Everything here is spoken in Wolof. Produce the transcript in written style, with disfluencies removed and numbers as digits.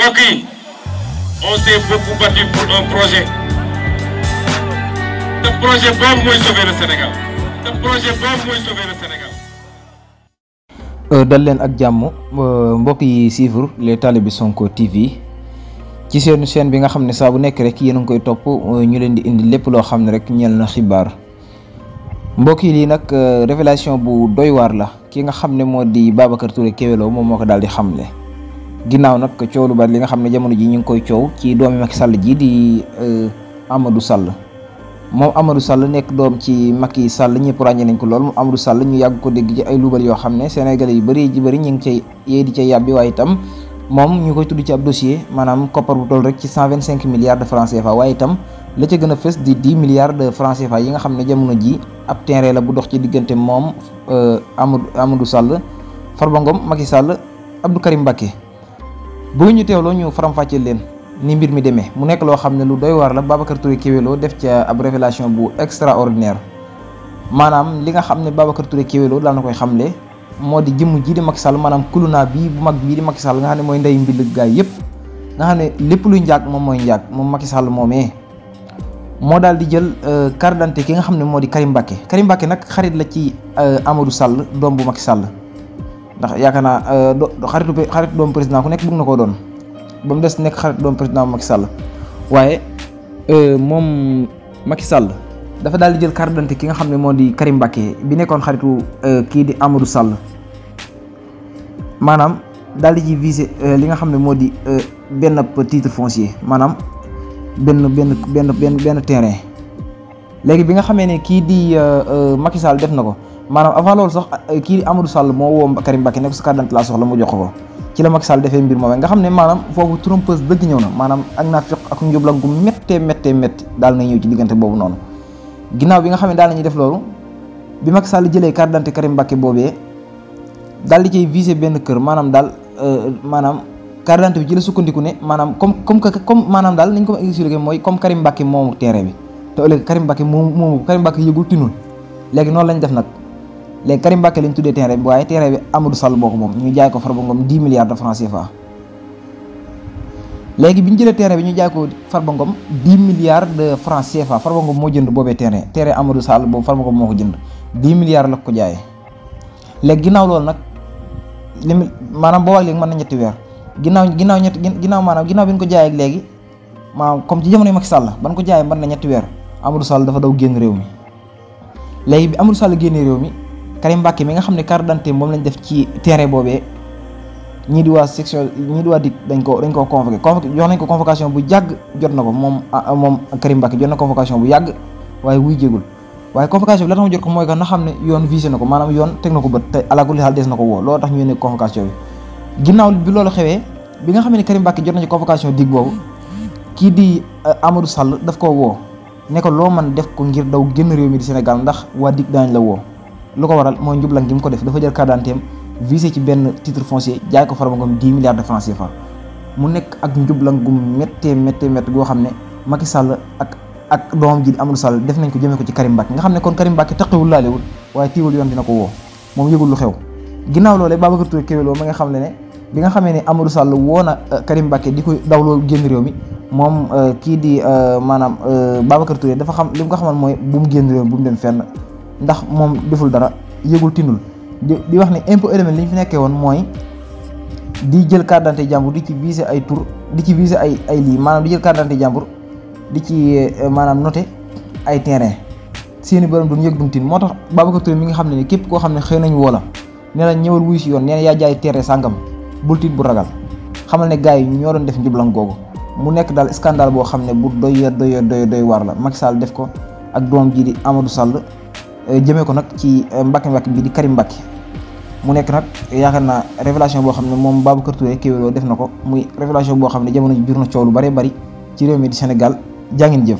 mbokk yi on s'est beaucoup battu pour un projet te projet boobu mooy sauver le Sénégal dal leen ak jàmm mbokk yi suivre les talibé Sonko TV ci seen chaîne bi nga xam ne saa bu nekk rek yéen a ngi koy topp ñu leen di indi lépp loo xam ne rek ñeel na xibaar mbokk yi lii nag révélation bu doy waar la ki nga xam ne moo di Babacar Touré Kewelo moom moo ko daal di xamle ginnaaw nag coow lu bari li nga xam ne jamono ji ñu ngi koy coow ci doomi Macky Sall ji di Amadou Sall moom Amadou Sall nekk doom ci Macky Sall ñëpp ràññee nañ ko lool moom Amadou Sall ñu yàgg ko dégg ci ay luubal yoo xam ne sénégalais yu bëri ñu ngi cay yee di cay yàbbi waaye itam moom ñu koy tudd ci ab dossier maanaam koppar bu toll rek ci 125 milliards de francs CFA waaye itam la ca gën a fës di 10 milliards de francs CFA yi nga xam ne jamono ji ab terrain la bu dox ci diggante moom Amadou Sall Farba Ngom Macky Sall Abdou Karim Mbacké bu ñu teewloo ñu faram-fàcceel leen ni mbir mi demee mu nekk loo xam ne lu doy waar la Babacar Touré Kewelo def ca ab révélation bu extraordinaire maanaam li nga xam ne Babacar Touré Kewelo daal na koy xamle moo di jëmm ji di Macky Sall maanaam kuluna bii bu mag bii di Macky Sall nga xam ne mooy ndey mbill gaay yëpp nga xam ne lépp luy njaag moom mooy njaag moom Macky Sall moomee moo daal di jël carte d'identité ki nga xam ne moo di Karim Mbacké nag xarit la ci Amadou Sall doom bu Macky Sall ndax yaakaar naa xaritu doomu président ku nekk bëgg na koo doon ba mu des nekk xarit doomu président bu Macky Sall waaye moom Macky Sall dafa daal di jël carte d'identité ki nga xam ne moo di Karim Mbacké bi nekkoon xaritu kii di Amadou Sall maanaam daal di ci visé li nga xam ne moo di benn titre foncier maanaam benn terrain léegi bi nga xamee ne kii di Macky Sall def na ko maanaam avant loolu sax kii di Amadou Sall moo woo Karim Mbacké ne ko sa carte d'identité laa soxla mu jox ko ci la Macky Sall defee mbir moom nga xam ne maanaam foofu trompeuse dëgg ñëw na maanaam ak naa fiq ak njublan gu méttee daal na ñëw ci diggante boobu noonu ginnaaw bi nga xam ne daal nañuy def loolu bi Macky Sall jëlee carte d'identité Karim Mbacké boobee daal di cay visé benn kër maanaam daal maanaam carte d'identité bi ci la sukkandiku ne maanaam comme maanaam daal nañ ko expliqué mooy comme Karim Mbacké moomu terrain bi te ëllëg Karim Mbacké moomu Karim Mbacké yëgul tinul léegi noonu lañ def nag léegi Karim Mbacké lañ tuddee terrain bi waaye terrain bi Amadou Sall boo ko moom ñu jaay ko Farba Ngom 10 milliards de francs CFA léegi bi ñu jëlee terrain bi ñu jaay ko Farba Ngom 10 milliards de francs CFA Farba Ngom moo jënd boobee terrain Amadou Sall boobu Farba Ngom moo ko jënd 10 milliards la ko jaayee léegi ginnaaw loolu nag maanaam boo wax léegi mën na ñetti weer ginnaaw bi ñu ko jaayee ak léegi maanaam comme ci jamono Macky Sall ban ko jaayee mën na ñetti weer Amadou Sall dafa daw génn réew mi léegi bi Amadou Sall génnee réew mi Karim Mbacké mi nga xam ne carte d'identité moom lañ def ci terrain boobee ñii di waa section ñii di waa DIC dañ koo convoqué jox nañ ko convocation bu yàgg jot na ko moom Karim Mbacké jot na convocation bu yàgg waaye wuy jégul waaye convocation bi la tax ma jot ko mooy que na xam ne yoon visé na ko maanaam yoon teg na ko bët te alaakulli xaal des na ko woo loolu tax ñu yónnee convocation bi ginnaaw bi loolu xewee bi nga xam ne Karim Mbacké jot na ci convocation DIC boobu kii di Amadou Sall daf koo woo ne ko loo man def ko ngir daw génn réew mi di Sénégal ndax waa DIC daañ la woo lu ko waral mooy njublan gi mu ko def dafa jël carte d'identité visé ci benn titre foncier jaay ko Farba Ngom 10 milliards de francs CFA mu nekk ak njublan gu méttee goo xam ne Macky Sall ak doomam ji Amadou Sall def nañ ko jëmee ko ci Karim Mbacké nga xam ne kon Karim Mbacké taqewul laalewul waaye tiiwul yoon dina ko woo moom yëgul lu xew ginnaaw loolee Babacar Touré Kewelo ma nga xam ne bi nga xamee ne Amadou Sall woo na Karim Mbacké di ko dawloo génn réew mi moom kii di maanaam Babacar Touré dafa xam li mu ko xamal mooy bu mu génn réew mi bu mu dem fenn ndax moom deful dara yëgul tinul di wax ne impôt élément li ñu fi nekkee woon mooy di jël carte d'identité jàmbur di ci visé ay tur di ci visé ay lii maanaam di jël carte d'identité jàmbur di ci maanaam noté ay terrain seeni borom duñ yëg duñ tin moo tax Babacar Touré mi nga xam ne ni képp koo xam ne xëy nañ woo la ne la ñëwal wuyu si yoon nee na yaa jaay terrain sàngam bul tiit bu ragal xamal ne gars yi ñoo doon def njublan googu mu nekk daal scandale boo xam ne bu doy waar la Macky Sall def ko ak doom ji di Amadou Sall jëmee ko nag ci Mbacké bi di Karim Mbacké mu nekk nag yaakaar naa révélation boo xam ne moom Babacar Touré Kewelo def na ko muy révélation boo xam ne jamono ji jur na coow lu bari ci réew mi di Sénégal jaa ngeen jëf